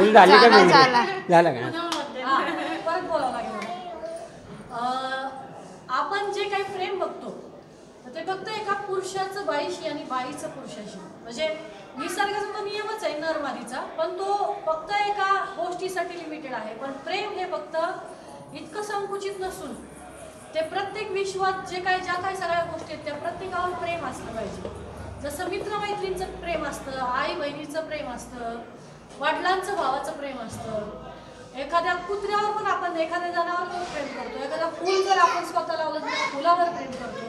फुल झाली का झाला, मेहंदी? झाला. झालं का? परत बोलावं लागेल आपण जे काही प्रेम बघतो तर ते फक्त एका पुरुषाचं बाईशी आणि बाईचं पुरुषाशी, म्हणजे निसर्गाचा तो नियमच आहे नरमादीचा, पण तो फक्त एका गोष्टीसाठी लिमिटेड आहे. पण प्रेम हे फक्त इतकं संकुचित नसून ते प्रत्येक विश्वात जे काही ज्या काही सगळ्या गोष्टी आहेत त्या प्रत्येकावर प्रेम असलं पाहिजे. जसं मित्रमैत्रींचं प्रेम असतं, आई बहिणीचं प्रेम असतं, वडिलांचं भावाचं प्रेम असतं, एखाद्या कुत्र्यावर पण आपण एखाद्या जनावरावर प्रेम करतो, एखादा फूल जर आपण स्वतः लावलं तर फुलावर प्रेम करतो.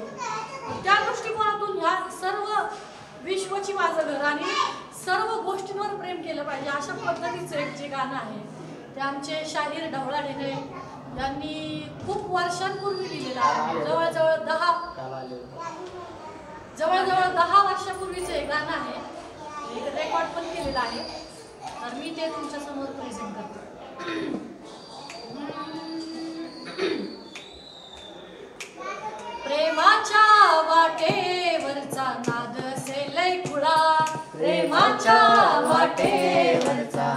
त्या दृष्टिकोनातून ह्या सर्व विश्वाची माझं घर आणि सर्व गोष्टींवर प्रेम केलं पाहिजे अशा पद्धतीचं एक जे गाणं आहे ते आमचे शाहीर ढवळा ढेरे यांनी खूप वर्षांपूर्वी लिहिलेलं आहे. जवळजवळ 10 वर्षापूर्वीचं हे गाणं आहे. एक रेकॉर्ड पण केलेलं आहे, तर मी ते तुमच्या समोर प्रेझेंट करते. प्रेमाच्या वाटेवरचा नाद से लय खुळा, प्रेमाच्या वाटेवरचा